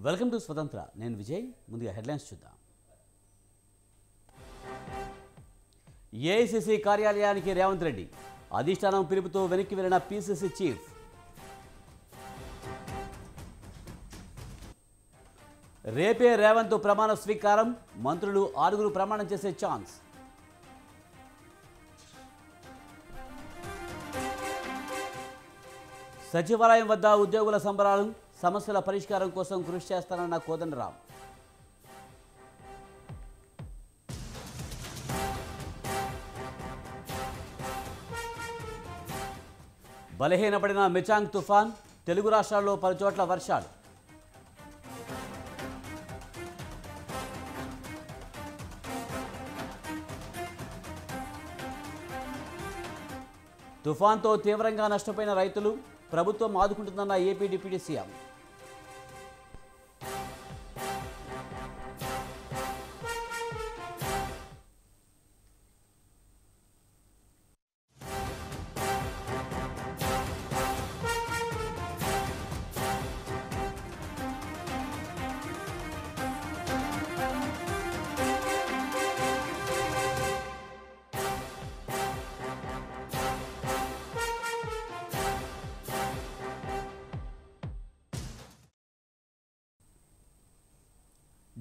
Welcome to స్వతంత్ర. నేను విజయ్. ముందుగా హెడ్లైన్స్ చూద్దాం. ఏఐసీసీ కార్యాలయానికి రేవంత్ రెడ్డి అధిష్టానం పిలుపుతో వెనక్కి వెళ్లిన పీసీసీ చీఫ్. రేపే రేవంత్ ప్రమాణ స్వీకారం, మంత్రులు 6 ప్రమాణం చేసే ఛాన్స్. సచివాలయం వద్ద ఉద్యోగుల సంబరాలు, సమస్యల పరిష్కారం కోసం కృషి చేస్తానన్న కోదండరాం. బలహీనపడిన మిచాంగ్ తుఫాన్, తెలుగు రాష్ట్రాల్లో పలుచోట్ల వర్షాలు. తుఫాన్తో తీవ్రంగా నష్టపోయిన రైతులు, ప్రభుత్వం ఆదుకుంటుందన్న ఏపీ డిప్యూటీ సీఎం.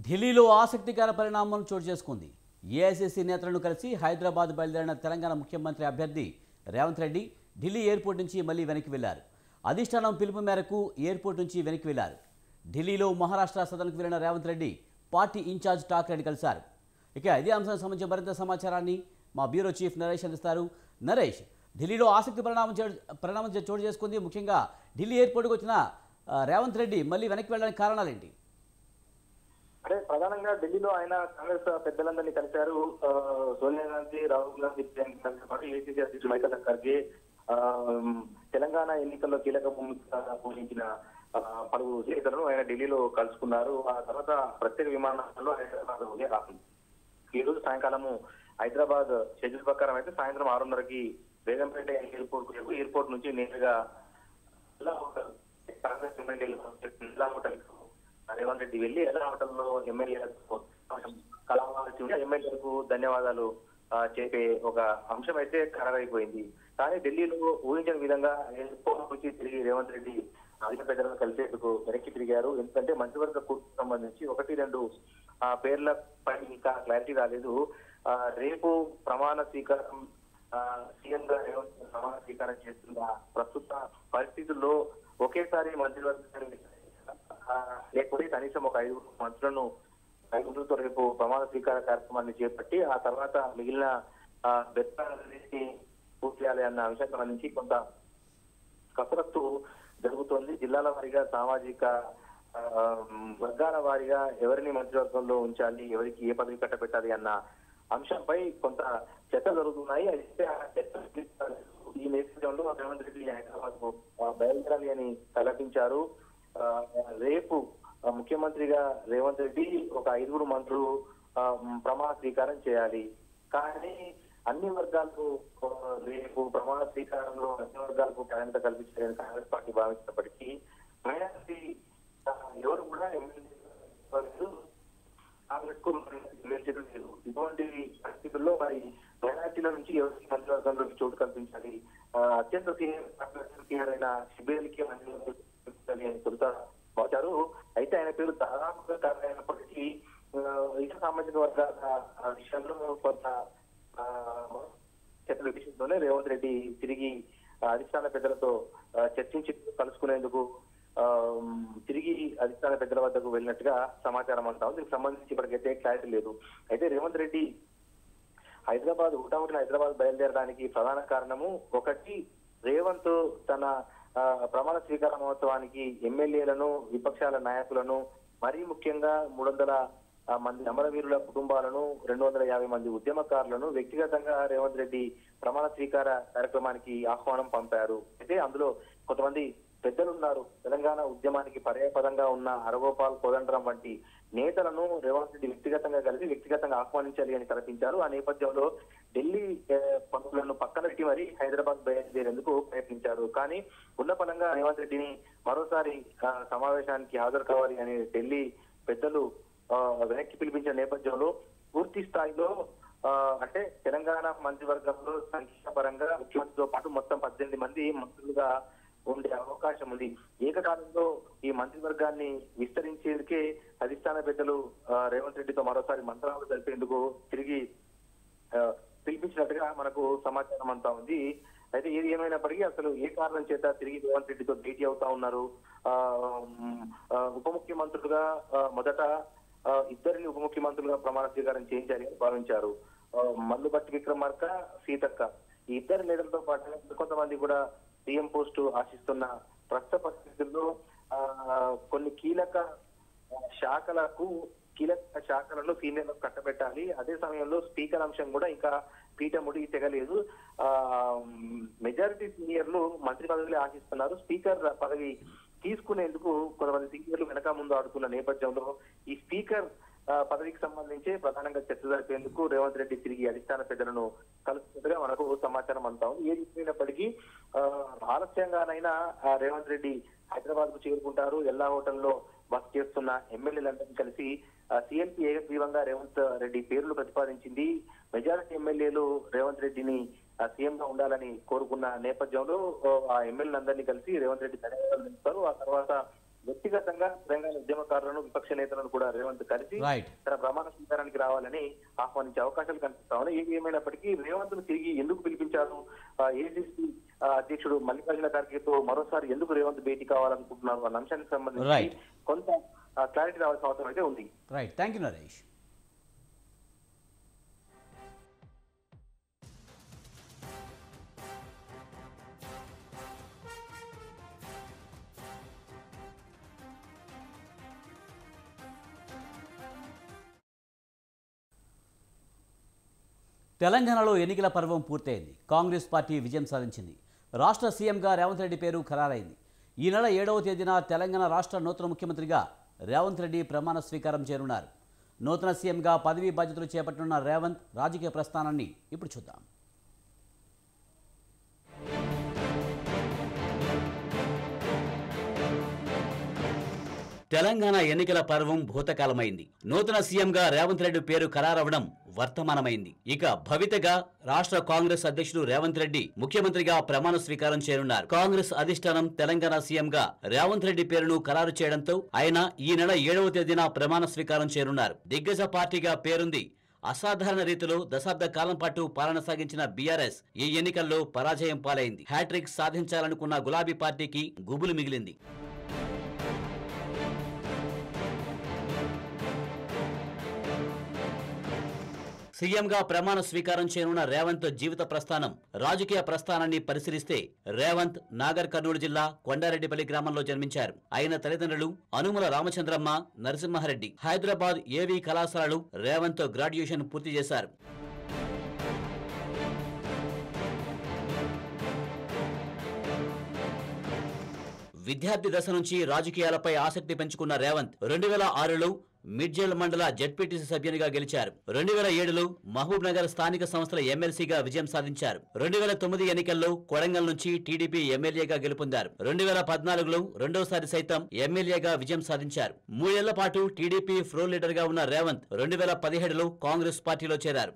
ఢిల్లీలో ఆసక్తికర పరిణామం చోటు చేసుకుంది. ఏఐసీసీ నేతలను కలిసి హైదరాబాద్ బయలుదేరిన తెలంగాణ ముఖ్యమంత్రి అభ్యర్థి రేవంత్ రెడ్డి ఢిల్లీ ఎయిర్పోర్ట్ నుంచి మళ్లీ వెనక్కి వెళ్లారు. అధిష్టానం పిలుపు మేరకు ఎయిర్పోర్ట్ నుంచి వెనక్కి వెళ్లారు. ఢిల్లీలో మహారాష్ట్ర సదన్కు వెళ్లిన రేవంత్ రెడ్డి పార్టీ ఇన్ఛార్జ్ ఠాక్రేని కలిశారు. ఇక ఇదే అంశానికి సంబంధించిన మరింత సమాచారాన్ని మా బ్యూరో చీఫ్ నరేష్ అందిస్తారు. నరేష్, ఢిల్లీలో ఆసక్తి పరిణామం చోటు చేసుకుంది. ముఖ్యంగా ఢిల్లీ ఎయిర్పోర్ట్కి వచ్చిన రేవంత్ రెడ్డి మళ్ళీ వెనక్కి వెళ్ళడానికి కారణాలేంటి? అంటే ప్రధానంగా ఢిల్లీలో ఆయన కాంగ్రెస్ పెద్దలందరినీ కలిశారు. సోనియా గాంధీ, రాహుల్ గాంధీ, ప్రియాంక పాటు ఏసీసీ అధ్యక్షుడు మల్లికార్జున ఖర్గే, తెలంగాణ ఎన్నికల్లో కీలక భూమిక పోషించిన పలువురు నేతలను ఆయన ఢిల్లీలో కలుసుకున్నారు. ఆ తర్వాత ప్రత్యేక విమానాల్లో హైదరాబాద్ రాసింది. ఈ రోజు సాయంకాలము హైదరాబాద్ షెడ్యూల్ ప్రకారం అయితే సాయంత్రం 6:30కి బేగంపేట ఎయిర్పోర్ట్ నుంచి నేరుగా కాంగ్రెస్ ఎమ్మెల్యేలు రేవంత్ రెడ్డి వెళ్లి ఎలా హోటల్లో ఎమ్మెల్యేలకు ఎమ్మెల్యేలకు ధన్యవాదాలు చెప్పే ఒక అంశం అయితే ఖరారైపోయింది. కానీ ఢిల్లీలో ఊహించిన విధంగా ఎయిర్పోర్ట్ నుంచి తిరిగి రేవంత్ రెడ్డి అధిక పెద్దలను కలిసేందుకు వెనక్కి తిరిగారు. ఎందుకంటే మంత్రివర్గ కూర్పుకు సంబంధించి 1-2 పేర్ల పై ఇంకా క్లారిటీ రాలేదు. రేపు ప్రమాణ స్వీకారం సీఎంగా రేవంత్ ప్రమాణ స్వీకారం చేస్తున్న ప్రస్తుత పరిస్థితుల్లో ఒకేసారి మంత్రివర్గం లేకపోతే కనీసం ఒక 5 మంత్రులతో రేపు ప్రమాణ స్వీకార కార్యక్రమాన్ని చేపట్టి ఆ తర్వాత మిగిలిన బెత్తాన్ని పూర్తి చేయాలి అన్న అంశానికి సంబంధించి కొంత కసరత్తు జరుగుతోంది. జిల్లాల వారీగా, సామాజిక వర్గాల వారీగా ఎవరిని మంత్రివర్గంలో ఉంచాలి, ఎవరికి ఏ పదవి కట్టబెట్టాలి అన్న అంశంపై కొంత చర్చలు జరుగుతున్నాయి. అయితే ఆ చర్చ ఈ నేపథ్యంలో రేవంత్ రెడ్డి హైదరాబాద్ కు బయలుదేరాలి అని తలపించారు. రేపు ముఖ్యమంత్రిగా రేవంత్ రెడ్డి ఒక 5 మంత్రులు ప్రమాణ స్వీకారం చేయాలి. కానీ అన్ని వర్గాలకు రేపు ప్రమాణ స్వీకారంలో అన్ని వర్గాలకు ప్రాధాన్యత కల్పించాలని కాంగ్రెస్ పార్టీ భావించినప్పటికీ మైనారిటీ ఎవరు కూడా కాంగ్రెస్ కు లేదు. ఇటువంటి పరిస్థితుల్లో మరి మైనారిటీల నుంచి ఎవరికి మంత్రివర్గంలోకి చోటు కల్పించాలి, అత్యంత సీనియర్ అయిన శిబిర్కి అని తొలుత వచ్చారు. అయితే ఆయన పేరు దాదాపుగా కారణమైనప్పటికీ ఇతర సామాజిక వర్గాల విషయంలో కొంత చర్చల విషయంలోనే రేవంత్ రెడ్డి తిరిగి అధిష్టాన పెద్దలతో చర్చించి కలుసుకునేందుకు తిరిగి అధిష్టాన పెద్దల వద్దకు వెళ్ళినట్టుగా సమాచారం అంటా ఉంది. దీనికి సంబంధించి ఇప్పటికైతే క్లారిటీ లేదు. అయితే రేవంత్ రెడ్డి హైదరాబాద్ బయలుదేరడానికి ప్రధాన కారణము ఒకటి, రేవంత్ తన ప్రమాణ స్వీకార మహోత్సవానికి ఎమ్మెల్యేలను, విపక్షాల నాయకులను, మరీ ముఖ్యంగా 300 మంది అమరవీరుల కుటుంబాలను, 250 మంది ఉద్యమకారులను వ్యక్తిగతంగా రేవంత్ రెడ్డి ప్రమాణ స్వీకార కార్యక్రమానికి ఆహ్వానం పంపారు. అయితే అందులో కొంతమంది పెద్దలున్నారు. తెలంగాణ ఉద్యమానికి పర్యాపదంగా ఉన్న హరగోపాల్, కోదండరాం వంటి నేతలను రేవంత్ రెడ్డి వ్యక్తిగతంగా కలిసి వ్యక్తిగతంగా ఆహ్వానించాలి అని తలపించారు. ఆ నేపథ్యంలో ఢిల్లీ పనులను పక్కన పెట్టి మరి హైదరాబాద్ బయలుదేరేందుకు ప్రయత్నించారు. కానీ ఉన్న పలంగా రేవంత్ రెడ్డిని మరోసారి సమావేశానికి హాజరు కావాలి అని ఢిల్లీ పెద్దలు వెనక్కి పిలిపించిన నేపథ్యంలో పూర్తి స్థాయిలో అంటే తెలంగాణ మంత్రివర్గంలో సంఖ్యాపరంగా ముఖ్యమంత్రితో పాటు మొత్తం 18 మంది మంత్రులుగా ఉండే అవకాశం ఉంది. ఏకకాలంలో ఈ మంత్రివర్గాన్ని విస్తరించేందుకే అధిష్టాన పెద్దలు రేవంత్ రెడ్డితో మరోసారి మంత్రాలు జరిపేందుకు తిరిగి పిలిపించినట్టుగా మనకు సమాచారం అంతా ఉంది. అయితే ఏది ఏమైనప్పటికీ అసలు ఏ కారణం చేత తిరిగి రేవంత్ రెడ్డితో భేటీ అవుతా ఉన్నారు? ఉప ముఖ్యమంత్రులుగా మొదట ఇద్దరిని ఉప ముఖ్యమంత్రులుగా ప్రమాణ స్వీకారం చేయించాలి అని భావించారు. మల్లుబట్టి విక్రమార్క, సీతక్క ఈ ఇద్దరు నేతలతో పాటు కొంతమంది కూడా సీఎం పోస్టు ఆశిస్తున్న ప్రస్తుత పరిస్థితుల్లో కొన్ని కీలక శాఖలను సీనియర్లకు కట్టబెట్టాలి. అదే సమయంలో స్పీకర్ అంశం కూడా ఇంకా పీఠముడికి తెగలేదు. మెజారిటీ సీనియర్లు మంత్రి పదవిని ఆశిస్తున్నారు. స్పీకర్ పదవి తీసుకునేందుకు కొంతమంది సీనియర్లు వెనక ముందు ఆడుతున్న నేపథ్యంలో ఈ స్పీకర్ పదవికి సంబంధించి ప్రధానంగా చర్చ జరిపేందుకు రేవంత్ రెడ్డి తిరిగి అధిష్టాన పెద్దలను కలుస్తున్నట్టుగా మనకు సమాచారం అంతా ఉంది. ఏది చెప్పినప్పటికీ ఆలస్యంగానైనా రేవంత్ రెడ్డి హైదరాబాద్ కు చేరుకుంటారు. ఎల్లా హోటల్లో బస్ చేస్తున్న ఎమ్మెల్యేలందరినీ కలిసి సిఎల్పి ఏకగ్రీవంగా రేవంత్ రెడ్డి పేర్లు ప్రతిపాదించింది. మెజారిటీ ఎమ్మెల్యేలు రేవంత్ రెడ్డిని సీఎం గా ఉండాలని కోరుకున్న నేపథ్యంలో ఆ ఎమ్మెల్యేలందరినీ కలిసి రేవంత్ రెడ్డి ధన్యవాదాలు తెలుపుతారు. ఆ తర్వాత వ్యక్తిగతంగా తెలంగాణ ఉద్యమకారులను, విపక్ష నేతలను కూడా రేవంత్ కలిసి తన ప్రమాణ స్వీకారానికి రావాలని ఆహ్వానించే అవకాశాలు కనిపిస్తా ఉన్నాయి. ఏది ఏమైనప్పటికీ రేవంత్ ను తిరిగి ఎందుకు పిలిపించారు? ఏసీసీ అధ్యక్షుడు మల్లికార్జున ఖర్గేతో మరోసారి ఎందుకు రేవంత్ భేటీ కావాలనుకుంటున్నారు అన్న అంశానికి సంబంధించి కొంత క్లారిటీ రావాల్సిన అవసరం అయితే ఉంది. Right, thank you Naresh. తెలంగాణలో ఎన్నికల పర్వం పూర్తయింది. కాంగ్రెస్ పార్టీ విజయం సాధించింది. రాష్ట్ర సీఎంగా రేవంత్ రెడ్డి పేరు ఖరారైంది. ఈ నెల 7వ తేదీన తెలంగాణ రాష్ట్ర నూతన ముఖ్యమంత్రిగా రేవంత్ రెడ్డి ప్రమాణ స్వీకారం చేరున్నారు. నూతన సీఎంగా పదవీ బాధ్యతలు చేపట్టనున్న రేవంత్ రాజకీయ ప్రస్థానాన్ని ఇప్పుడు చూద్దాం. తెలంగాణ ఎన్నికల పర్వం భూతకాలమైంది. నూతన సీఎంగా రేవంత్ రెడ్డి పేరు ఖరారవడం వర్తమానమైంది. ఇక భవితగా రాష్ట్ర కాంగ్రెస్ అధ్యక్షుడు రేవంత్ రెడ్డి ముఖ్యమంత్రిగా ప్రమాణ స్వీకారం చేయనున్నారు. కాంగ్రెస్ అధిష్టానం తెలంగాణ సీఎంగా రేవంత్ రెడ్డి పేరును ఖరారు చేయడంతో ఆయన ఈ నెల 7వ తేదీన ప్రమాణ స్వీకారం చేయనున్నారు. దిగ్గజ పార్టీగా పేరుంది. అసాధారణ రీతిలో దశాబ్ద కాలం పాటు పాలన సాగించిన బీఆర్ఎస్ ఈ ఎన్నికల్లో పరాజయం పాలైంది. హ్యాట్రిక్ సాధించాలనుకున్న గులాబీ పార్టీకి గుబులు మిగిలింది. సీఎంగా ప్రమాణ స్వీకారం చేయనున్న రేవంత్ జీవిత ప్రస్థానం, రాజకీయ ప్రస్థానాన్ని పరిశీలిస్తే రేవంత్ నాగర్ కర్నూలు జిల్లా కొండారెడ్డిపల్లి గ్రామంలో జన్మించారు. ఆయన తల్లిదండ్రులు అనుముల రామచంద్రమ్మ, నరసింహారెడ్డి. హైదరాబాద్ ఏవీ కళాశాలలో రేవంత్ గ్రాడ్యుయేషన్ పూర్తి చేశారు. విద్యార్థి దశ నుంచి రాజకీయాలపై ఆసక్తి పెంచుకున్న రేవంత్ 2006లో మిడ్జల్ మండల జెడ్పీటీసీ సభ్యునిగా గెలిచారు. 2007లో మహబూబ్ నగర్ స్థానిక సంస్థల ఎమ్మెల్సీగా విజయం సాధించారు. 2009 ఎన్నికల్లో కొడంగల్ నుంచి టీడీపీ ఎమ్మెల్యేగా గెలుపొందారు. 2014లో రెండోసారి సైతం ఎమ్మెల్యేగా విజయం సాధించారు. 3 ఏళ్ల పాటు టీడీపీ ఫ్లోర్ లీడర్ గా ఉన్న రేవంత్ 2017లో కాంగ్రెస్ పార్టీలో చేరారు.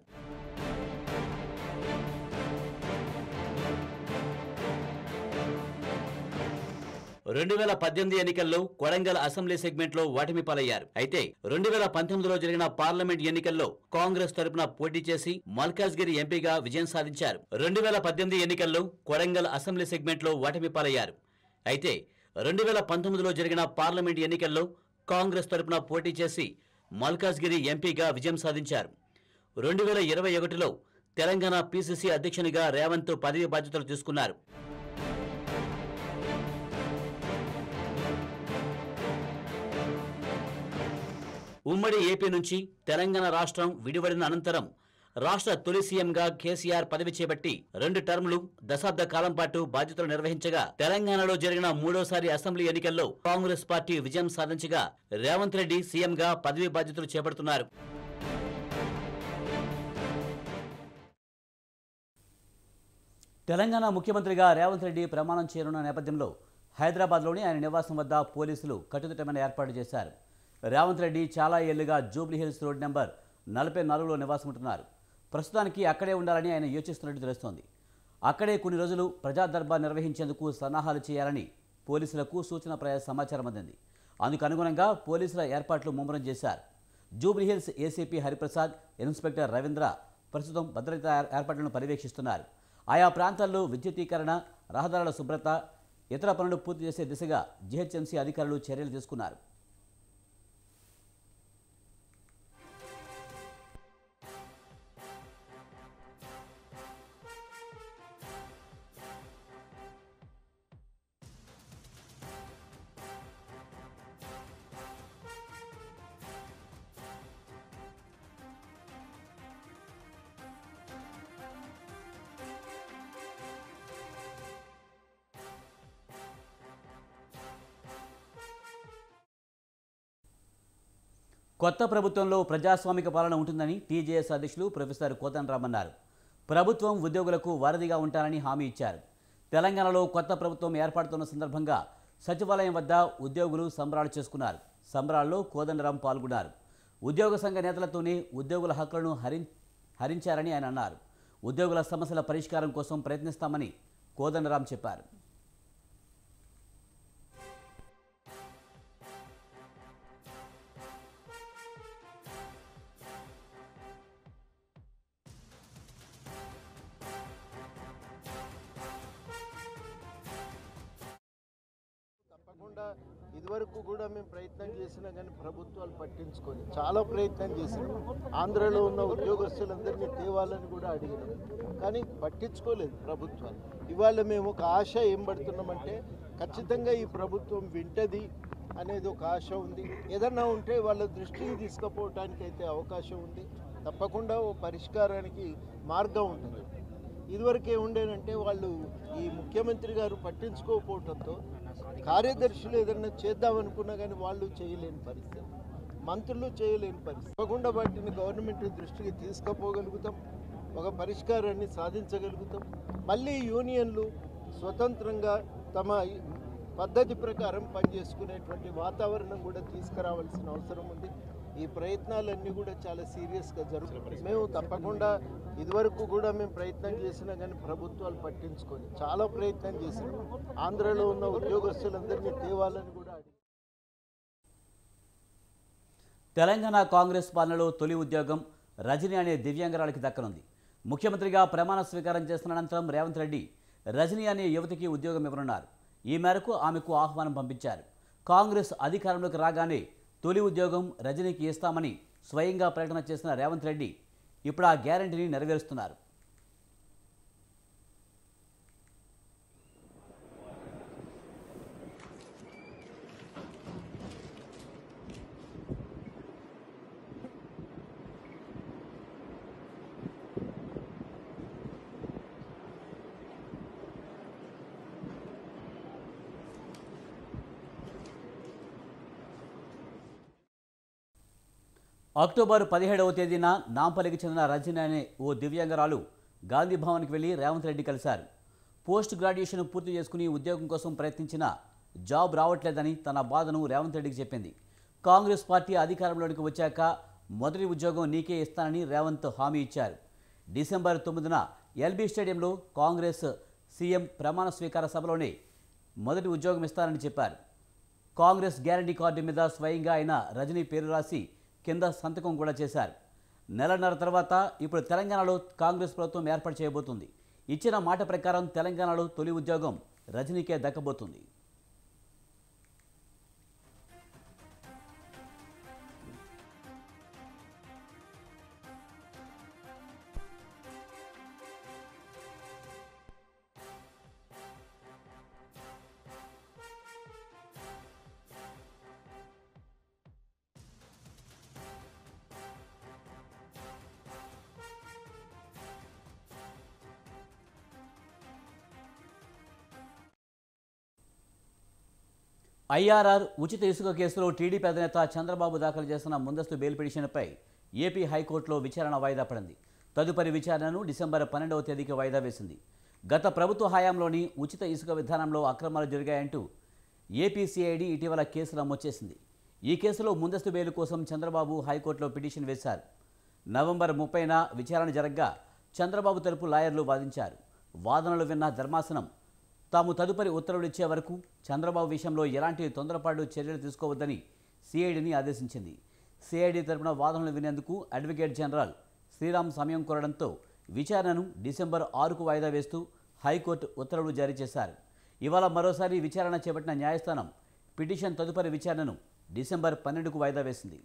2018 ఎన్నికల్లో కొడంగల్ అసెంబ్లీ సెగ్మెంట్ లో ఓటమి పాలయ్యారు. అయితే 2019లో జరిగిన పార్లమెంట్ ఎన్నికల్లో కాంగ్రెస్ తరపున పోటీ చేసి మల్కాజ్గిరి ఎంపీగా విజయం సాధించారు. 2018 ఎన్నికల్లో కొడంగల్ అసెంబ్లీ సెగ్మెంట్ లో ఓటమి పాలయ్యారు. అయితే 2019లో జరిగిన పార్లమెంట్ ఎన్నికల్లో కాంగ్రెస్ తరపున పోటీ చేసి మల్కాజ్గిరి ఎంపీగా విజయం సాధించారు. 2021లో తెలంగాణ పీసీసీ అధ్యక్షునిగా రేవంత్ పదవి బాధ్యతలు తీసుకున్నారు. ఉమ్మడి ఏపీ నుంచి తెలంగాణ రాష్ట్రం విడివడిన అనంతరం రాష్ట్ర తొలి సీఎంగా కేసీఆర్ పదవి చేపట్టి 2 టర్ములు దశాబ్ద కాలం పాటు బాధ్యతలు నిర్వహించగా తెలంగాణలో జరిగిన మూడోసారి అసెంబ్లీ ఎన్నికల్లో కాంగ్రెస్ పార్టీ విజయం సాధించగా రేవంత్ రెడ్డి సీఎంగా పదవి బాధ్యతలు చేపడుతున్నారు. తెలంగాణ ముఖ్యమంత్రిగా రేవంత్ రెడ్డి ప్రమాణం చేయనున్న నేపథ్యంలో హైదరాబాద్లోని ఆయన నివాసం వద్ద పోలీసులు కట్టుదిట్టమైన ఏర్పాటు చేశారు. రేవంత్ రెడ్డి చాలా ఏళ్లుగా జూబ్లీహిల్స్ రోడ్ నెంబర్ 44లో నివాసం ఉంటున్నారు. ప్రస్తుతానికి అక్కడే ఉండాలని ఆయన యోచిస్తున్నట్టు తెలుస్తోంది. అక్కడే కొన్ని రోజులు ప్రజా దర్బార్ నిర్వహించేందుకు సన్నాహాలు చేయాలని పోలీసులకు సమాచారం అందింది. అందుకు అనుగుణంగా పోలీసుల ఏర్పాట్లు ముమ్మరం చేశారు. జూబ్లీహిల్స్ ఏసీపీ హరిప్రసాద్, ఇన్స్పెక్టర్ రవీంద్ర ప్రస్తుతం భద్రతా ఏర్పాట్లను పర్యవేక్షిస్తున్నారు. ఆయా ప్రాంతాల్లో విద్యుతీకరణ, రహదారుల శుభ్రత, ఇతర పనులు పూర్తి చేసే దిశగా జీహెచ్ఎంసీ అధికారులు చర్యలు తీసుకున్నారు. కొత్త ప్రభుత్వంలో ప్రజాస్వామిక పాలన ఉంటుందని టీజేఎస్ అధ్యక్షులు ప్రొఫెసర్ కోదండరాం అన్నారు. ప్రభుత్వం ఉద్యోగులకు వారధిగా ఉంటారని హామీ ఇచ్చారు. తెలంగాణలో కొత్త ప్రభుత్వం ఏర్పడుతున్న సందర్భంగా సచివాలయం వద్ద ఉద్యోగులు సంబరాలు చేసుకున్నారు. సంబరాల్లో కోదండరాం పాల్గొన్నారు. ఉద్యోగ సంఘ నేతలతోనే ఉద్యోగుల హక్కులను హరించారని ఆయన అన్నారు. ఉద్యోగుల సమస్యల పరిష్కారం కోసం ప్రయత్నిస్తామని కోదండరాం చెప్పారు. తప్పకుండా ఇదివరకు కూడా మేము ప్రయత్నం చేసినా కానీ ప్రభుత్వాలు పట్టించుకొని చాలా ప్రయత్నం చేసినాం. ఆంధ్రలో ఉన్న ఉద్యోగస్తులందరినీ తేవాలని కూడా అడిగినాం, కానీ పట్టించుకోలేదు ప్రభుత్వాలు. ఇవాళ మేము ఒక ఆశ ఏం పడుతున్నామంటే ఖచ్చితంగా ఈ ప్రభుత్వం వింటది అనేది ఒక ఆశ ఉంది. ఏదన్నా ఉంటే వాళ్ళ దృష్టికి తీసుకుపోవటానికి అయితే అవకాశం ఉంది. తప్పకుండా ఓ పరిష్కారానికి మార్గం ఉంటుంది. ఇదివరకే ఉండేనంటే వాళ్ళు ఈ ముఖ్యమంత్రి గారు పట్టించుకోకపోవడంతో కార్యదర్శులు ఏదన్నా చేద్దామనుకున్నా కానీ వాళ్ళు చేయలేని పరిస్థితి, మంత్రులు చేయలేని పరిస్థితి. తప్పకుండా వాటిని గవర్నమెంట్ దృష్టికి తీసుకుపోగలుగుతాం, ఒక పరిష్కారాన్ని సాధించగలుగుతాం. మళ్ళీ యూనియన్లు స్వతంత్రంగా తమ పద్ధతి ప్రకారం పనిచేసుకునేటువంటి వాతావరణం కూడా తీసుకురావాల్సిన అవసరం ఉంది. ఈ ప్రయత్నాలన్నీ కూడా చాలా సీరియస్గా జరుగుతాయి. మేము తప్పకుండా ఇదివరకు కూడా మేము ప్రయత్నం చేసినా కానీ ప్రభుత్వాలు పట్టించుకొని చాలా ప్రయత్నం చేసినాం. ఆంధ్రలో ఉన్న ఉద్యోగస్తులందరినీ తేవాలని కూడా అడిగి. తెలంగాణ కాంగ్రెస్ పాలనలో తొలి ఉద్యోగం రజని అనే దివ్యాంగరాలకి దక్కనుంది. ముఖ్యమంత్రిగా ప్రమాణ స్వీకారం చేస్తున్న అనంతరం రేవంత్ రెడ్డి రజని అనే యువతికి ఉద్యోగం ఇవ్వనున్నారు. ఈ మేరకు ఆమెకు ఆహ్వానం పంపించారు. కాంగ్రెస్ అధికారంలోకి రాగానే తొలి ఉద్యోగం రజనీకి ఇస్తామని స్వయంగా ప్రకటన చేసిన రేవంత్ రెడ్డి ఇప్పుడు ఆ గ్యారంటీని నెరవేరుస్తున్నారు. అక్టోబర్ 17వ తేదీన నాంపల్లికి చెందిన రజని అనే ఓ దివ్యాంగరాలు గాంధీ భవన్కి వెళ్లి రేవంత్ రెడ్డి కలిశారు. పోస్ట్ గ్రాడ్యుయేషన్ పూర్తి చేసుకుని ఉద్యోగం కోసం ప్రయత్నించిన జాబ్ రావట్లేదని తన బాధను రేవంత్ రెడ్డికి చెప్పింది. కాంగ్రెస్ పార్టీ అధికారంలోకి వచ్చాక మొదటి ఉద్యోగం నీకే ఇస్తానని రేవంత్ హామీ ఇచ్చారు. డిసెంబర్ 9న ఎల్బీ స్టేడియంలో కాంగ్రెస్ సీఎం ప్రమాణ స్వీకార సభలోనే మొదటి ఉద్యోగం ఇస్తానని చెప్పారు. కాంగ్రెస్ గ్యారంటీ కార్డు మీద స్వయంగా ఆయన రజనీ పేరు రాసి కింద సంతకం కూడా చేశారు. నెలన్నర తర్వాత ఇప్పుడు తెలంగాణలో కాంగ్రెస్ ప్రభుత్వం ఏర్పాటు చేయబోతుంది. ఇచ్చిన మాట ప్రకారం తెలంగాణలో తొలి ఉద్యోగం రజనీకే దక్కబోతుంది. ఐఆర్ఆర్ ఉచిత ఇసుక కేసులో టీడీపీ అధినేత చంద్రబాబు దాఖలు చేసిన ముందస్తు బెయిల్ పిటిషన్పై ఏపీ హైకోర్టులో విచారణ వాయిదా పడింది. తదుపరి విచారణను డిసెంబర్ 12వ తేదీకి వాయిదా వేసింది. గత ప్రభుత్వ హయాంలోని ఉచిత ఇసుక విధానంలో అక్రమాలు జరిగాయంటూ ఏపీ సిఐడి ఇటీవల కేసు నమోదు చేసింది. ఈ కేసులో ముందస్తు బెయిల్ కోసం చంద్రబాబు హైకోర్టులో పిటిషన్ వేశారు. నవంబర్ 30న విచారణ జరగ్గా చంద్రబాబు తరపు లాయర్లు వాదించారు. వాదనలు విన్న ధర్మాసనం తాము తదుపరి ఉత్తర్వులు ఇచ్చే వరకు చంద్రబాబు విషయంలో ఎలాంటి తొందరపాటు చర్యలు తీసుకోవద్దని సిఐడిని ఆదేశించింది. సిఐడి తరపున వాదనలు వినేందుకు అడ్వకేట్ జనరల్ శ్రీరామ్ సమయం కోరడంతో విచారణను డిసెంబర్ 6కు వాయిదా వేస్తూ హైకోర్టు ఉత్తర్వులు జారీ చేశారు. ఇవాళ మరోసారి విచారణ చేపట్టిన న్యాయస్థానం పిటిషన్ తదుపరి విచారణను డిసెంబర్ 12కు వాయిదా వేసింది.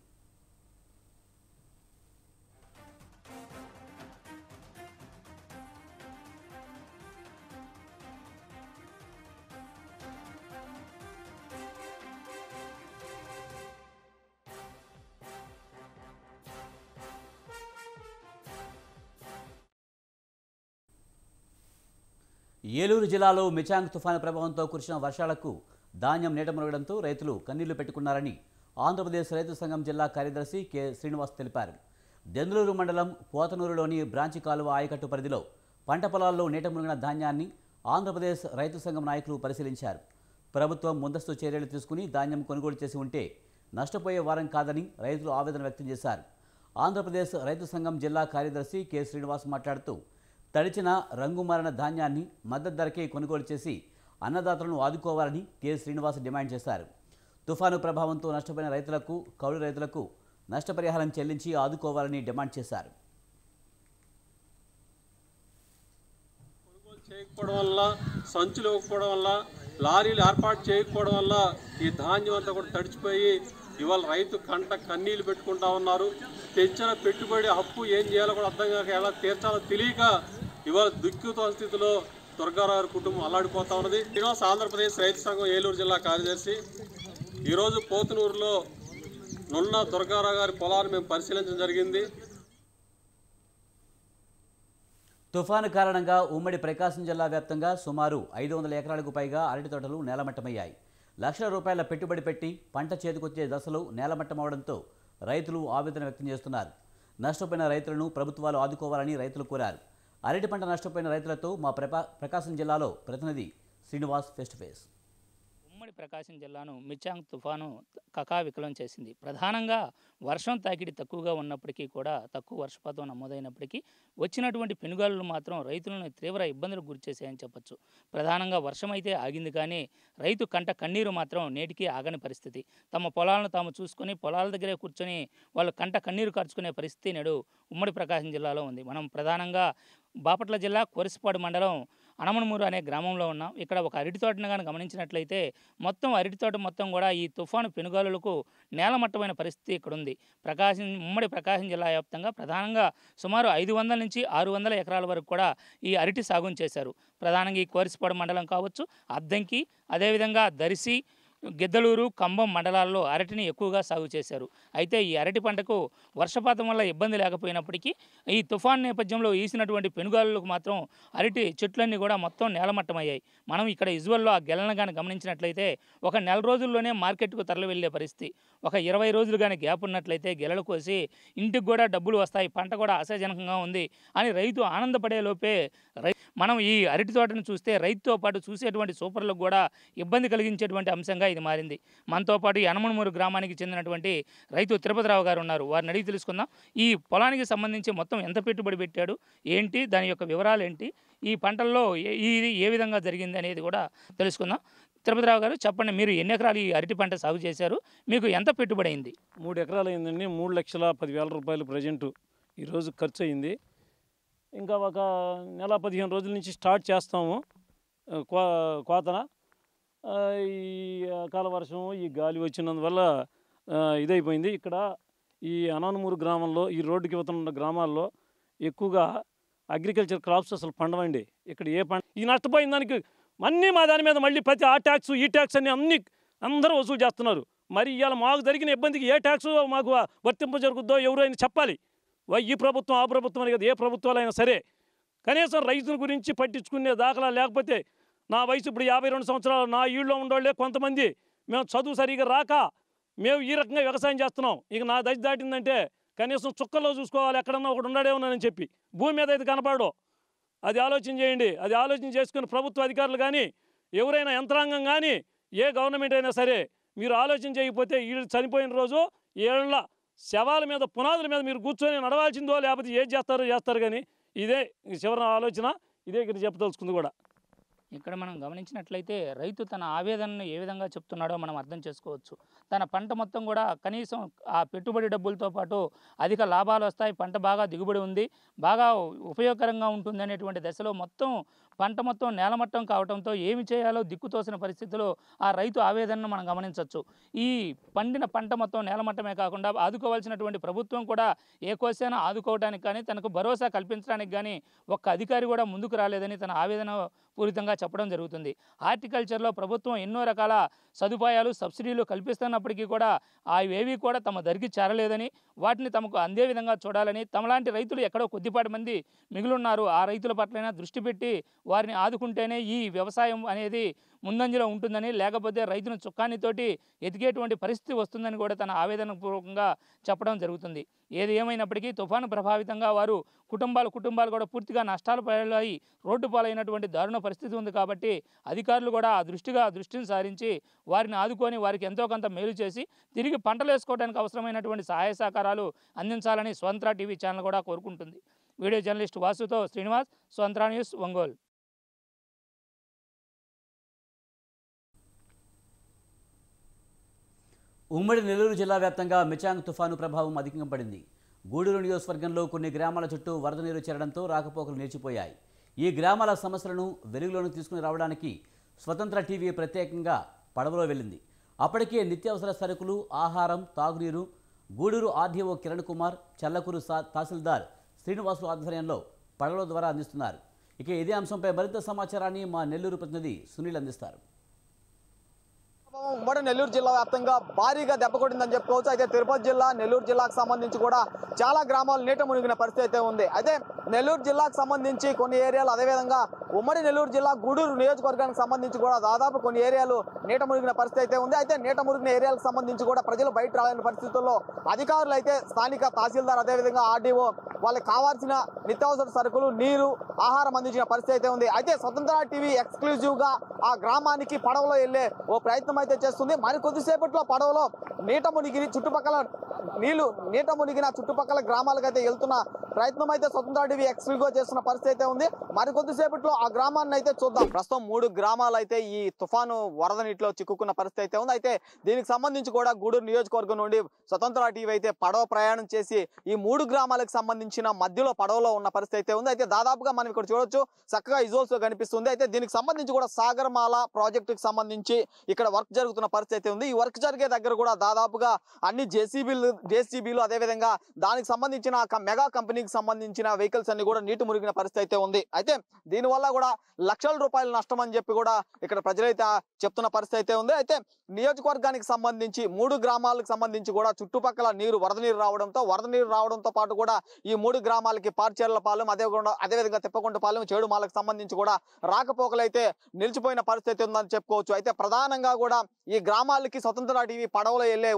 ఏలూరు జిల్లాలో మిచాంగ్ తుఫాను ప్రభావంతో కురిసిన వర్షాలకు ధాన్యం నీట మునగడంతో రైతులు కన్నీళ్లు పెట్టుకున్నారని ఆంధ్రప్రదేశ్ రైతు సంఘం జిల్లా కార్యదర్శి కె శ్రీనివాస్ తెలిపారు. దెందులూరు మండలం పోతనూరులోని బ్రాంచి కాలువ ఆయకట్టు పరిధిలో పంట పొలాల్లో నీట మునిగిన ధాన్యాన్ని ఆంధ్రప్రదేశ్ రైతు సంఘం నాయకులు పరిశీలించారు. ప్రభుత్వం ముందస్తు చర్యలు తీసుకుని ధాన్యం కొనుగోలు చేసి ఉంటే నష్టపోయే వారం కాదని రైతులు ఆవేదన వ్యక్తం చేశారు. ఆంధ్రప్రదేశ్ రైతు సంఘం జిల్లా కార్యదర్శి కె శ్రీనివాస్ మాట్లాడుతూ తడిచిన రంగుమారిన ధాన్యాన్ని మద్దతు ధరకే కొనుగోలు చేసి అన్నదాతలను ఆదుకోవాలని కె శ్రీనివాస్ డిమాండ్ చేశారు. తుఫాను ప్రభావంతో నష్టపోయిన రైతులకు, కౌలు రైతులకు నష్టపరిహారం చెల్లించి ఆదుకోవాలని డిమాండ్ చేశారు. కొనుగోలు చేయకపోవడం వల్ల, సంచులు ఇవ్వకపోవడం వల్ల, లారీలు ఏర్పాటు చేయకపోవడం వల్ల ఈ ధాన్యం అంతా కూడా తడిచిపోయి ఇవాళ రైతు కంట కన్నీళ్లు పెట్టుకుంటా ఉన్నారు. తెచ్చిన పెట్టుబడి అప్పు ఏం చేయాలో కూడా అర్థం కాక ఎలా తీర్చాలో తెలియక ఇవాళ దుఃఖిత స్థితిలో దుర్గారావు కుటుంబం అల్లాడిపోతా ఉన్నది. శ్రీనివాస్, ఆంధ్రప్రదేశ్ రైతు సంఘం ఏలూరు జిల్లా కార్యదర్శి. ఈరోజు పోతునూరులో నున్న దుర్గారావు గారి పొలాన్ని మేము పరిశీలించడం జరిగింది. తుఫాను కారణంగా ఉమ్మడి ప్రకాశం జిల్లా వ్యాప్తంగా సుమారు 500 ఎకరాలకు పైగా అరటి తోటలు నేలమట్టమయ్యాయి. లక్షల రూపాయల పెట్టుబడి పెట్టి పంట చేతికొచ్చే దశలో నేలమట్టమవడంతో రైతులు ఆవేదన వ్యక్తం చేస్తున్నారు. నష్టపోయిన రైతులను ప్రభుత్వాలు ఆదుకోవాలని రైతులు కోరారు. అరటి పంట నష్టపోయిన రైతులతో మా ప్రకాశం జిల్లాలో ప్రతినిధి శ్రీనివాస్ ఫేస్ టు ఫేస్. ఉమ్మడి ప్రకాశం జిల్లాను మిచాంగ్ తుఫాను కకావికలం చేసింది. ప్రధానంగా వర్షం తాకిడి తక్కువగా ఉన్నప్పటికీ కూడా, తక్కువ వర్షపాతం నమోదైనప్పటికీ వచ్చినటువంటి పెనుగాలులు మాత్రం రైతులను తీవ్ర ఇబ్బందులకు గురిచేసాయని చెప్పచ్చు. ప్రధానంగా వర్షం అయితే ఆగింది, కానీ రైతు కంట కన్నీరు మాత్రం నేటికి ఆగని పరిస్థితి. తమ పొలాలను తాము చూసుకొని పొలాల దగ్గరే కూర్చొని వాళ్ళు కంట కన్నీరు కార్చుకునే పరిస్థితి నేడు ఉమ్మడి ప్రకాశం జిల్లాలో ఉంది. మనం ప్రధానంగా బాపట్ల జిల్లా కోరిసిపాడు మండలం అనమనమూరు అనే గ్రామంలో ఉన్నాం. ఇక్కడ ఒక అరటి తోటను కానీ గమనించినట్లయితే మొత్తం అరటి తోట మొత్తం కూడా ఈ తుఫాను పెనుగాలులకు నేలమట్టమైన పరిస్థితి ఇక్కడ ఉంది. ఉమ్మడి ప్రకాశం జిల్లా వ్యాప్తంగా ప్రధానంగా సుమారు 500 నుంచి 600 ఎకరాల వరకు కూడా ఈ అరటి సాగును చేశారు. ప్రధానంగా ఈ కోరిసిపాడు మండలం కావచ్చు, అద్దంకి, అదేవిధంగా దరిసి, గిద్దలూరు, కంబం మండలాల్లో అరటిని ఎక్కువగా సాగు చేశారు. అయితే ఈ అరటి పంటకు వర్షపాతం వల్ల ఇబ్బంది లేకపోయినప్పటికీ ఈ తుఫాన్ నేపథ్యంలో ఈసినటువంటి పెనుగాలులకు మాత్రం అరటి చెట్లన్నీ కూడా మొత్తం నేలమట్టమయ్యాయి. మనం ఇక్కడ విజువల్లో ఆ గెలను కానీ గమనించినట్లయితే ఒక నెల రోజుల్లోనే మార్కెట్కు తరలి వెళ్ళే పరిస్థితి. ఒక 20 రోజులు కానీ గ్యాప్ ఉన్నట్లయితే గెలలు కోసి ఇంటికి కూడా డబ్బులు వస్తాయి, పంట కూడా ఆశాజనకంగా ఉంది అని రైతు ఆనందపడే లోపే మనం ఈ అరటి తోటను చూస్తే రైతుతో పాటు చూసేటువంటి సూపర్లకు కూడా ఇబ్బంది కలిగించేటువంటి అంశంగా ఇది మారింది. మనతో పాటు ఈ అనమనమూరు గ్రామానికి చెందినటువంటి రైతు తిరుపతిరావు గారు ఉన్నారు. వారిని అడిగి తెలుసుకుందాం. ఈ పొలానికి సంబంధించి మొత్తం ఎంత పెట్టుబడి పెట్టాడు, ఏంటి, దాని యొక్క వివరాలు ఏంటి, ఈ పంటల్లో ఇది ఏ విధంగా జరిగింది అనేది కూడా తెలుసుకుందాం. తిరుపతిరావు గారు, చెప్పండి, మీరు ఎన్ని ఎకరాలు ఈ అరటి పంట సాగు చేశారు, మీకు ఎంత పెట్టుబడి అయింది? 3 ఎకరాలు అయిందండి. 3,10,000 రూపాయలు ప్రజెంటు ఈరోజు ఖర్చు అయింది. ఇంకా ఒక నెల 15 రోజుల నుంచి స్టార్ట్ చేస్తాము కోతన. ఈ అకాల వర్షం, ఈ గాలి వచ్చినందువల్ల ఇదైపోయింది. ఇక్కడ ఈ అనమనమూరు గ్రామంలో, ఈ రోడ్డుకి ఇవ్వతున్న గ్రామాల్లో ఎక్కువగా అగ్రికల్చర్ క్రాప్స్ అసలు పండవండి. ఇక్కడ ఏ పంట ఈ నష్టపోయిన దానికి అన్నీ మా దాని మీద మళ్ళీ ప్రతి ఆ ట్యాక్స్, ఈ ట్యాక్స్ అని అందరూ వసూలు చేస్తున్నారు. మరి ఇవాళ మాకు జరిగిన ఇబ్బందికి ఏ ట్యాక్స్ మాకు వర్తింప జరుగుద్దో ఎవరైనా చెప్పాలి. ఈ ప్రభుత్వం, ఆ ప్రభుత్వం అని కదా, ఏ ప్రభుత్వాలైనా సరే కనీసం రైతుల గురించి పట్టించుకునే దాఖలా లేకపోతే, నా వయసు ఇప్పుడు 52 సంవత్సరాలు, నా ఈళ్ళలో ఉండేవాళ్ళే కొంతమంది మేము చదువు సరిగా రాక మేము ఈ రకంగా వ్యవసాయం చేస్తున్నాం. ఇక నా దశ దాటిందంటే కనీసం చుక్కల్లో చూసుకోవాలి, ఎక్కడన్నా ఒకటి ఉన్నాడేమోనని చెప్పి. భూమి మీద అయితే కనపడో అది ఆలోచన చేయండి. అది ఆలోచన చేసుకుని ప్రభుత్వ అధికారులు కానీ ఎవరైనా యంత్రాంగం కానీ ఏ గవర్నమెంట్ అయినా సరే మీరు ఆలోచన చేయకపోతే వీళ్ళు చనిపోయిన రోజు ఏళ్ళ శవాల మీద పునాదుల మీద మీరు కూర్చొని నడవాల్సిందో లేకపోతే ఏం చేస్తారు కానీ ఇదే చివరి ఆలోచన. ఇదే ఇక్కడ చెప్పదలుచుకుంది కూడా. ఇక్కడ మనం గమనించినట్లయితే రైతు తన ఆవేదనను ఏ విధంగా చెప్తున్నాడో మనం అర్థం చేసుకోవచ్చు. తన పంట మొత్తం కూడా కనీసం ఆ పెట్టుబడి డబ్బులతో పాటు అధిక లాభాలు వస్తాయి, పంట బాగా దిగుబడి ఉంది, బాగా ఉపయోగకరంగా ఉంటుంది అనేటువంటి దశలో పంట మొత్తం నేలమట్టం కావడంతో ఏమి చేయాలో దిక్కుతోసిన పరిస్థితిలో ఆ రైతు ఆవేదనను మనం గమనించవచ్చు. ఈ పండిన పంట మొత్తం నేలమట్టమే కాకుండా ఆదుకోవాల్సినటువంటి ప్రభుత్వం కూడా ఏ కోసైనా ఆదుకోవడానికి కానీ తనకు భరోసా కల్పించడానికి కానీ ఒక్క అధికారి కూడా ముందుకు రాలేదని తన ఆవేదన పూరితంగా చెప్పడం జరుగుతుంది. హార్టికల్చర్లో ప్రభుత్వం ఎన్నో రకాల సదుపాయాలు సబ్సిడీలు కల్పిస్తున్నప్పటికీ కూడా అవేవి కూడా తమ దరికి చేరలేదని, వాటిని తమకు అందే విధంగా చూడాలని, తమలాంటి రైతులు ఎక్కడో కొద్దిపాటి మంది మిగిలిన్నారు, ఆ రైతుల పట్లైనా దృష్టి పెట్టి వారిని ఆదుకుంటేనే ఈ వ్యవసాయం అనేది ముందంజలో ఉంటుందని, లేకపోతే రైతును చుక్కానితోటి ఎతికేటువంటి పరిస్థితి వస్తుందని కూడా తన ఆవేదనపూర్వకంగా చెప్పడం జరుగుతుంది. ఏది ఏమైనప్పటికీ తుఫాను ప్రభావితంగా వారు కుటుంబాలు కూడా పూర్తిగా నష్టాలు పాలై రోడ్డు పాలైనటువంటి దారుణ పరిస్థితి ఉంది. కాబట్టి అధికారులు కూడా ఆ దృష్టిని సారించి వారిని ఆదుకొని వారికి ఎంతో కొంత మేలు చేసి తిరిగి పంటలు వేసుకోవడానికి అవసరమైనటువంటి సహాయ సహకారాలు అందించాలని స్వతంత్ర టీవీ ఛానల్ కూడా కోరుకుంటుంది. వీడియో జర్నలిస్ట్ వాసుతో శ్రీనివాస్, స్వతంత్ర న్యూస్, ఒంగోలు. ఉమ్మడి నెల్లూరు జిల్లా వ్యాప్తంగా మిచాంగ్ తుఫాను ప్రభావం అధికంగా పడింది. గూడూరు నియోజకవర్గంలో కొన్ని గ్రామాల చుట్టూ వరద నీరు చేరడంతో రాకపోకలు నిలిచిపోయాయి. ఈ గ్రామాల సమస్యలను వెలుగులోకి తీసుకుని రావడానికి స్వతంత్ర టీవీ ప్రత్యేకంగా పడవలో వెళ్ళింది. అప్పటికే నిత్యావసర సరుకులు, ఆహారం, తాగునీరు గూడూరు ఆర్డీఓ కిరణ్ కుమార్, చల్లకూరు తహసీల్దార్ శ్రీనివాసులు ఆధ్వర్యంలో పడవల ద్వారా అందిస్తున్నారు. ఇక ఇదే అంశంపై మరింత సమాచారాన్ని మా నెల్లూరు ప్రతినిధి సునీల్ అందిస్తారు. ఉమ్మడి నెల్లూరు జిల్లా వ్యాప్తంగా భారీగా దెబ్బ కొట్టిందని చెప్పుకోవచ్చు. అయితే తిరుపతి జిల్లా, నెల్లూరు జిల్లాకు సంబంధించి కూడా చాలా గ్రామాలు నీట మునిగిన పరిస్థితి అయితే ఉంది. అయితే నెల్లూరు జిల్లాకు సంబంధించి కొన్ని ఏరియాలు, అదేవిధంగా ఉమ్మడి నెల్లూరు జిల్లా గూడూరు నియోజకవర్గానికి సంబంధించి కూడా దాదాపు కొన్ని ఏరియాలు నీట మునిగిన పరిస్థితి అయితే ఉంది. అయితే నీట మునిగిన ఏరియాలకు సంబంధించి కూడా ప్రజలు బయట రాలేని పరిస్థితుల్లో అధికారులు అయితే స్థానిక తహసీల్దార్, అదేవిధంగా ఆర్డీఓ వాళ్ళకి కావాల్సిన నిత్యావసర సరుకులు, నీరు, ఆహారం అందించిన పరిస్థితి అయితే ఉంది. అయితే స్వతంత్ర టీవీ ఎక్స్క్లూజివ్గా ఆ గ్రామానికి పడవలో వెళ్ళే ఓ ప్రయత్నం అయితే చేస్తుంది. మరి కొద్దిసేపట్లో పడవలో నీట మునిగిన చుట్టుపక్కల గ్రామాలకైతే వెళ్తున్న ప్రయత్నం అయితే స్వతంత్ర టీవీ ఎక్స్క్లూజివ్గా చేస్తున్న పరిస్థితి అయితే ఉంది. మరి కొద్దిసేపట్లో ఆ గ్రామాన్ని అయితే చూద్దాం. ప్రస్తుతం 3 గ్రామాలు అయితే ఈ తుఫాను వరద నీటిలో చిక్కుకున్న పరిస్థితి అయితే ఉంది. అయితే దీనికి సంబంధించి కూడా గూడూరు నియోజకవర్గం నుండి స్వతంత్ర టీవీ అయితే పడవ ప్రయాణం చేసి ఈ 3 గ్రామాలకు సంబంధించిన మధ్యలో పడవలో ఉన్న పరిస్థితి అయితే ఉంది. అయితే దాదాపుగా మనం ఇక్కడ చూడొచ్చు, చక్కగా విజువల్స్ లో కనిపిస్తుంది. అయితే దీనికి సంబంధించి కూడా సాగర్మాల ప్రాజెక్టుకి సంబంధించి ఇక్కడ వర్క్ జరుగుతున్న పరిస్థితి అయితే ఉంది. ఈ వర్క్ జరిగే దగ్గర కూడా దాదాపుగా అన్ని జేసీబీలు అదేవిధంగా దానికి సంబంధించిన మెగా కంపెనీకి సంబంధించిన వెహికల్స్ అన్ని కూడా నీటి మునిగిన పరిస్థితి అయితే ఉంది. అయితే దీనివల్ల కూడా లక్షల రూపాయల నష్టం అని చెప్పి కూడా ఇక్కడ ప్రజలైతే చెప్తున్న పరిస్థితి అయితే ఉంది. అయితే నియోజకవర్గానికి సంబంధించి 3 గ్రామాలకు సంబంధించి కూడా చుట్టుపక్కల వరద నీరు రావడంతో పాటు కూడా ఈ 3 గ్రామాలకి పార్చేర్లపాలెం, అదేవిధంగా తిప్పకుంటపాలెం, చేడుమాలకు సంబంధించి కూడా రాకపోకలైతే నిలిచిపోయిన పరిస్థితి ఉందని చెప్పుకోవచ్చు. అయితే ప్రధానంగా కూడా ఈ గ్రామాలకి స్వతంత్ర టీవీ పడవలో వెళ్ళే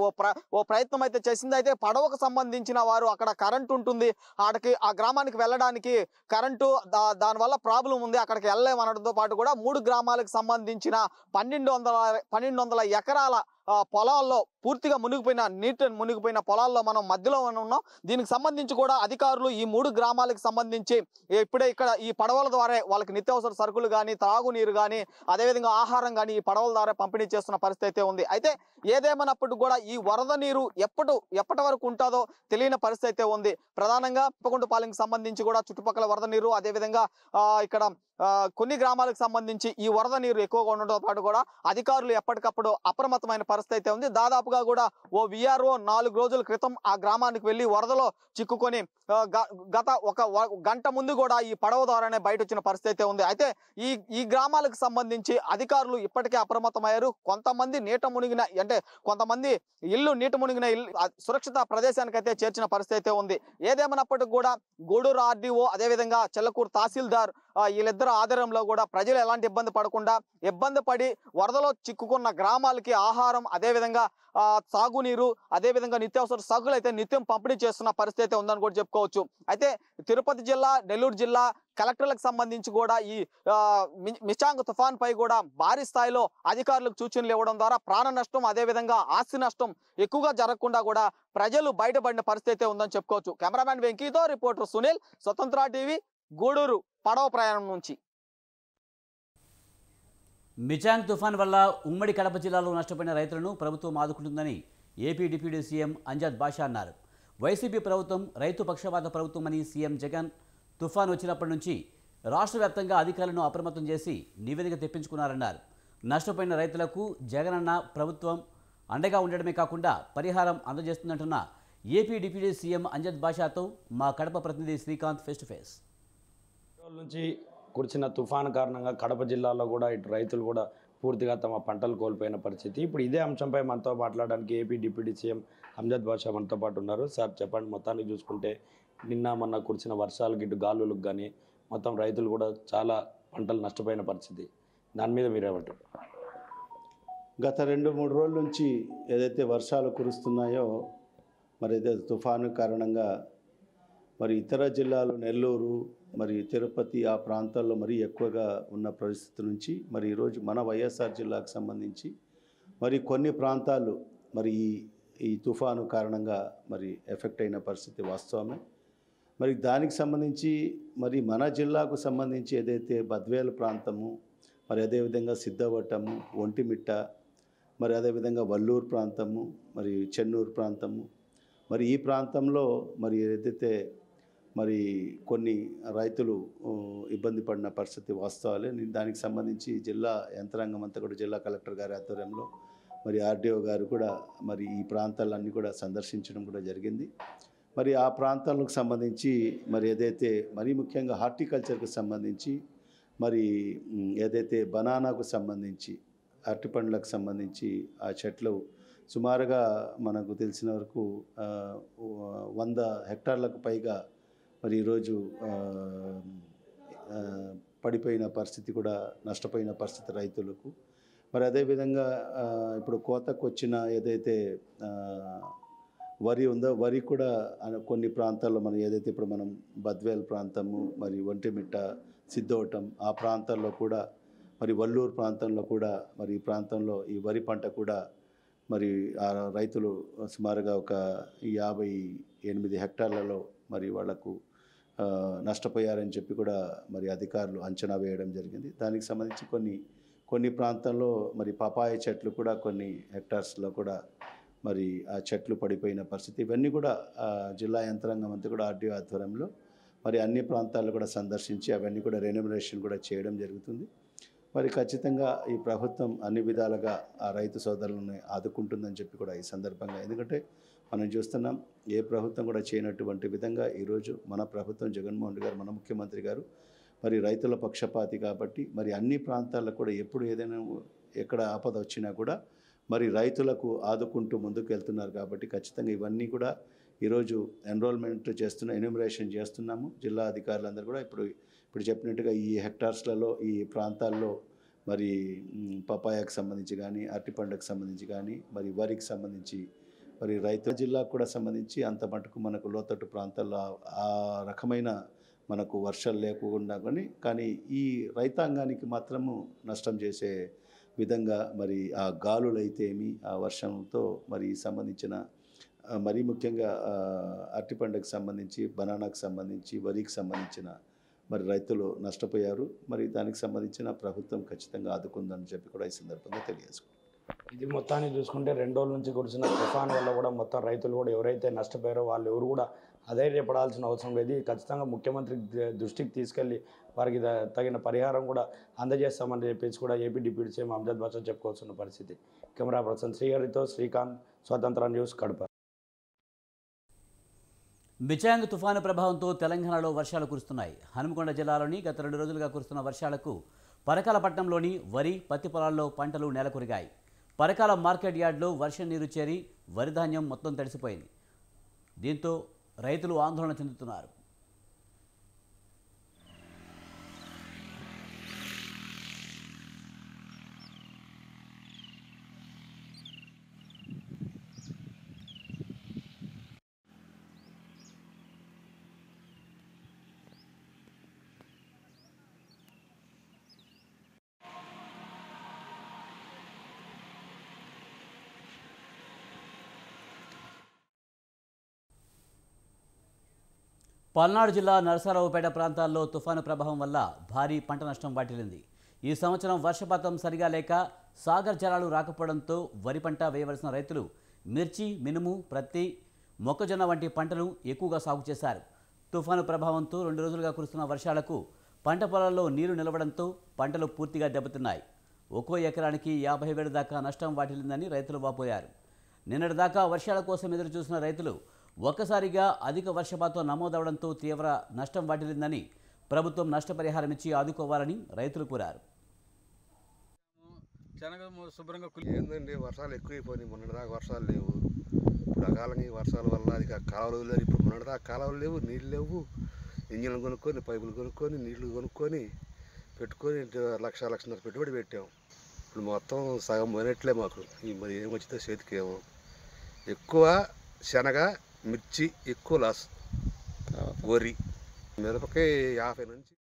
ఓ ప్రయత్నం అయితే చేసింది. అయితే పడవకు సంబంధించిన వారు అక్కడ కరెంట్ ఉంటుంది, ఆ గ్రామానికి వెళ్ళడానికి కరెంటు దానివల్ల ప్రాబ్లం ఉంది, అక్కడికి వెళ్ళలేమనడంతో పాటు కూడా 3 గ్రామాలకు సంబంధించిన 1200 ఎకరాల పొలాల్లో పూర్తిగా మునిగిపోయిన పొలాల్లో మనం మధ్యలో ఉన్నాం. దీనికి సంబంధించి కూడా అధికారులు ఈ 3 గ్రామాలకు సంబంధించి ఇప్పుడే ఇక్కడ ఈ పడవల ద్వారా వాళ్ళకి నిత్యావసర సరుకులు కానీ, తాగునీరు కానీ, అదేవిధంగా ఆహారం కానీ ఈ పడవల ద్వారా పంపిణీ చేస్తున్న పరిస్థితి అయితే ఉంది. అయితే ఏదేమైనప్పటికీ కూడా ఈ వరద నీరు ఎప్పటి వరకు ఉంటుందో తెలియని పరిస్థితి అయితే ఉంది. ప్రధానంగా తిప్పకుంటపాలెంకి సంబంధించి కూడా చుట్టుపక్కల వరద నీరు, అదేవిధంగా ఇక్కడ కొన్ని గ్రామాలకు సంబంధించి ఈ వరద నీరు ఎక్కువగా ఉండడంతో పాటు కూడా అధికారులు ఎప్పటికప్పుడు అప్రమత్తమైన పరిస్థితి అయితే ఉంది. దాదాపుగా కూడా ఓ విఆర్ఓ 4 రోజుల క్రితం ఆ గ్రామానికి వెళ్ళి వరదలో చిక్కుకొని గత 1 గంట ముందు కూడా ఈ పడవ ద్వారానే బయట వచ్చిన పరిస్థితి అయితే ఉంది. అయితే ఈ గ్రామాలకు సంబంధించి అధికారులు ఇప్పటికే అప్రమత్తమయ్యారు. కొంతమంది కొంతమంది నీట మునిగిన సురక్షిత ప్రదేశానికి అయితే చేర్చిన పరిస్థితి అయితే ఉంది. ఏదేమైనప్పటికీ కూడా గూడూరు ఆర్డీఓ, అదేవిధంగా చెల్లకూరు తహసీల్దార్ వీళ్ళిద్దరు ఆధ్వర్యంలో కూడా ప్రజలు ఎలాంటి ఇబ్బంది పడకుండా ఇబ్బంది పడి వరదలో చిక్కుకున్న గ్రామాలకి ఆహారం అదేవిధంగా సాగునీరు అదేవిధంగా నిత్యావసర సరుకులు అయితే నిత్యం పంపిణీ చేస్తున్న పరిస్థితి అయితే ఉందని కూడా చెప్పుకోవచ్చు. అయితే తిరుపతి జిల్లా, నెల్లూరు జిల్లా కలెక్టర్లకు సంబంధించి కూడా ఈ మిచాంగ్ తుఫాన్ పై కూడా భారీ స్థాయిలో అధికారులకు సూచనలు ఇవ్వడం ద్వారా ప్రాణ నష్టం అదేవిధంగా ఆస్తి నష్టం ఎక్కువగా జరగకుండా కూడా ప్రజలు బయటపడిన పరిస్థితి అయితే ఉందని చెప్పుకోవచ్చు. కెమెరామ్యాన్ వెంకీతో రిపోర్టర్ సునీల్, స్వతంత్ర టీవీ, గూడూరు పడవ ప్రయాణం నుంచి. మిచాంగ్ తుఫాన్ వల్ల ఉమ్మడి కడప జిల్లాలో నష్టపోయిన రైతులను ప్రభుత్వం ఆదుకుంటుందని ఏపీ డిప్యూటీ సీఎం అంజద్ బాషా అన్నారు. వైసీపీ ప్రభుత్వం రైతు పక్షపాత ప్రభుత్వమని సీఎం జగన్ తుఫాన్ వచ్చినప్పటి నుంచి రాష్ట్ర వ్యాప్తంగా అధికారులను అప్రమత్తం చేసి నివేదిక తెప్పించుకున్నారన్నారు. నష్టపోయిన రైతులకు జగనన్న ప్రభుత్వం అండగా ఉండడమే కాకుండా పరిహారం అందజేస్తుందంటున్న ఏపీ డిప్యూటీ సీఎం అంజద్ బాషాతో మా కడప ప్రతినిధి శ్రీకాంత్ ఫేస్ టు ఫేస్. నుంచి కురిసిన తుఫాను కారణంగా కడప జిల్లాలో కూడా ఇటు రైతులు కూడా పూర్తిగా తమ పంటలు కోల్పోయిన పరిస్థితి. ఇప్పుడు ఇదే అంశంపై మనతో మాట్లాడడానికి ఏపీ డిప్యూటీ సీఎం అంజద్ బాషా మనతో పాటు ఉన్నారు. సార్ చెప్పండి, మొత్తానికి చూసుకుంటే నిన్న మొన్న కురిసిన వర్షాలకు ఇటు గాలులకు కానీ మొత్తం రైతులు కూడా చాలా పంటలు నష్టపోయిన పరిస్థితి, దాని మీద మీరేమంటారు? గత 2-3 రోజుల నుంచి ఏదైతే వర్షాలు కురుస్తున్నాయో మరి ఏదైతే తుఫాను కారణంగా మరి ఇతర జిల్లాలు నెల్లూరు మరి తిరుపతి ఆ ప్రాంతాల్లో మరీ ఎక్కువగా ఉన్న పరిస్థితి నుంచి మరి ఈరోజు మన వైఎస్ఆర్ జిల్లాకు సంబంధించి మరి కొన్ని ప్రాంతాలు మరి ఈ తుఫాను కారణంగా మరి ఎఫెక్ట్ అయిన పరిస్థితి వాస్తవమే. మరి దానికి సంబంధించి మరి మన జిల్లాకు సంబంధించి ఏదైతే బద్వేలు ప్రాంతము మరి అదేవిధంగా సిద్ధవటము, ఒంటిమిట్ట మరి అదేవిధంగా వల్లూరు ప్రాంతము మరి చెన్నూరు ప్రాంతము మరి ఈ ప్రాంతంలో మరి ఏదైతే మరి కొన్ని రైతులు ఇబ్బంది పడిన పరిస్థితి వాస్తవాలే. దానికి సంబంధించి జిల్లా యంత్రాంగం అంతా కూడా జిల్లా కలెక్టర్ గారి ఆధ్వర్యంలో మరి ఆర్డీఓ గారు కూడా మరి ఈ ప్రాంతాలన్నీ కూడా సందర్శించడం కూడా జరిగింది. మరి ఆ ప్రాంతాలకు సంబంధించి మరి ఏదైతే మరీ ముఖ్యంగా హార్టికల్చర్కి సంబంధించి మరి ఏదైతే బనానాకు సంబంధించి అరటి పండ్లకు సంబంధించి ఆ చెట్లు సుమారుగా మనకు తెలిసిన వరకు 100 హెక్టార్లకు పైగా మరి ఈరోజు పడిపోయిన పరిస్థితి కూడా నష్టపోయిన పరిస్థితి రైతులకు. మరి అదేవిధంగా ఇప్పుడు కోతకు వచ్చిన ఏదైతే వరి ఉందో వరి కూడా కొన్ని ప్రాంతాల్లో మనం ఏదైతే ఇప్పుడు మనం బద్వేల్ ప్రాంతము మరి ఒంటిమిట్ట, సిద్ధోటం ఆ ప్రాంతాల్లో కూడా మరి వల్లూరు ప్రాంతంలో కూడా మరి ఈ ప్రాంతంలో ఈ వరి పంట కూడా మరి ఆ రైతులు సుమారుగా ఒక 58 హెక్టార్లలో మరి వాళ్లకు నష్టపోయారని చెప్పి కూడా మరి అధికారులు అంచనా వేయడం జరిగింది. దానికి సంబంధించి కొన్ని ప్రాంతాల్లో మరి పపాయ చెట్లు కూడా కొన్ని హెక్టార్స్లో కూడా మరి ఆ చెట్లు పడిపోయిన పరిస్థితి. ఇవన్నీ కూడా జిల్లా యంత్రాంగం అంతా కూడా ఆర్డీఓ ఆధ్వర్యంలో మరి అన్ని ప్రాంతాల్లో కూడా సందర్శించి అవన్నీ కూడా రెన్యూమరేషన్ కూడా చేయడం జరుగుతుంది. మరి ఖచ్చితంగా ఈ ప్రభుత్వం అన్ని విధాలుగా ఆ రైతు సోదరులను ఆదుకుంటుందని చెప్పి కూడా ఈ సందర్భంగా, ఎందుకంటే మనం చూస్తున్నాం ఏ ప్రభుత్వం కూడా చేయనటువంటి విధంగా ఈరోజు మన ప్రభుత్వం జగన్మోహన్ రెడ్డి గారు మన ముఖ్యమంత్రి గారు మరి రైతుల పక్షపాతి కాబట్టి మరి అన్ని ప్రాంతాల్లో కూడా ఎప్పుడు ఏదైనా ఎక్కడ ఆపద వచ్చినా కూడా మరి రైతులకు ఆదుకుంటూ ముందుకు వెళ్తున్నారు. కాబట్టి ఖచ్చితంగా ఇవన్నీ కూడా ఈరోజు ఎన్రోల్మెంట్ ఎన్యూమరేషన్ చేస్తున్నాము. జిల్లా అధికారులందరూ కూడా ఇప్పుడు చెప్పినట్టుగా ఈ హెక్టార్స్లలో ఈ ప్రాంతాల్లో మరి పపాయాకు సంబంధించి కానీ అరటి పండుగకు సంబంధించి కానీ మరి వరికి సంబంధించి మరి రైతు జిల్లాకు కూడా సంబంధించి అంత మటుకు మనకు లోతట్టు ప్రాంతాల్లో ఆ రకమైన మనకు వర్షాలు లేకుండా కానీ ఈ రైతాంగానికి మాత్రము నష్టం చేసే విధంగా మరి ఆ గాలులు అయితేమి ఆ వర్షంతో మరి సంబంధించిన మరీ ముఖ్యంగా అరటి పండుగకు సంబంధించి బనానాకు సంబంధించి వరికి సంబంధించిన మరి రైతులు నష్టపోయారు. మరి దానికి సంబంధించిన ప్రభుత్వం ఖచ్చితంగా ఆదుకుందని చెప్పి కూడా ఈ సందర్భంగా తెలియజేసుకుంటాం. ఇది మొత్తాన్ని చూసుకుంటే 2 రోజుల నుంచి కురిసిన తుఫాన్ వల్ల కూడా మొత్తం రైతులు కూడా ఎవరైతే నష్టపోయారో వాళ్ళు ఎవరు కూడా అధైర్యపడాల్సిన అవసరం లేదు. ఖచ్చితంగా ముఖ్యమంత్రి దృష్టికి తీసుకెళ్లి వారికి తగిన పరిహారం కూడా అందజేస్తామని చెప్పేసి కూడా ఏపీ డిప్యూటీ సీఎం అంజద్ బాషా చెప్పుకోవాల్సిన పరిస్థితి. కెమెరా పర్సన్ శ్రీహరితో శ్రీకాంత్, స్వతంత్ర న్యూస్, కడప. మిచాంగ్ తుఫాను ప్రభావంతో తెలంగాణలో వర్షాలు కురుస్తున్నాయి. హనుమకొండ జిల్లాలోని గత 2 రోజులుగా కురుస్తున్న వర్షాలకు పరకాల పట్టణంలోని వరి, పత్తి పొలాల్లో పంటలు నేలకొరిగాయి. పరకాల మార్కెట్ యార్డ్లో వర్షం నీరు చేరి వరి ధాన్యం మొత్తం తడిసిపోయింది. దీంతో రైతులు ఆందోళన చెందుతున్నారు. పల్నాడు జిల్లా నరసరావుపేట ప్రాంతాల్లో తుఫాను ప్రభావం వల్ల భారీ పంట నష్టం వాటిల్లింది. ఈ సంవత్సరం వర్షపాతం సరిగా లేక సాగర్ జలాలు రాకపోవడంతో వరి పంట వేయవలసిన రైతులు మిర్చి, మినుము, ప్రత్తి, మొక్కజొన్న వంటి పంటలు ఎక్కువగా సాగు చేశారు. తుఫాను ప్రభావంతో 2 రోజులుగా కురుస్తున్న వర్షాలకు పంట పొలాల్లో నీరు నిలవడంతో పంటలు పూర్తిగా దెబ్బతిన్నాయి. ఒక్కో ఎకరానికి 50,000 దాకా నష్టం వాటిల్లిందని రైతులు వాపోయారు. నిన్నటిదాకా వర్షాల కోసం ఎదురు చూసిన రైతులు ఒక్కసారిగా అధిక వర్షపాతం నమోదవడంతో తీవ్ర నష్టం వాటిల్లిందని, ప్రభుత్వం నష్టపరిహారం ఇచ్చి ఆదుకోవాలని రైతులు కోరారు. ఏందండి, వర్షాలు ఎక్కువైపోయినాయి. మొన్నటిదాకా వర్షాలు లేవు. ఇప్పుడు అకాలంగా ఈ వర్షాల వల్ల అది కాలువలు లేదు. ఇప్పుడు మొన్నటిదాకా కాలువలు లేవు, నీళ్ళు లేవు. ఇంజిన్లు కొనుక్కొని, పైపులు కొనుక్కొని, నీళ్లు కొనుక్కొని పెట్టుకొని 1,00,000-1,50,000 పెట్టుబడి పెట్టాం. ఇప్పుడు మొత్తం సగం పోయినట్లే మాకు. మరి ఏం వచ్చిందో చేతికి ఏమో. ఎక్కువ శనగ, మిర్చి ఎక్కువ లాస్, వరి, మిరపకాయ 50 నుంచి.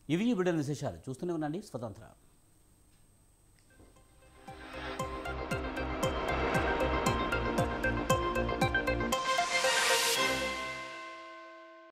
ఇవి ఈ వీడియో విశేషాలు. చూస్తూనే ఉండండి స్వతంత్ర.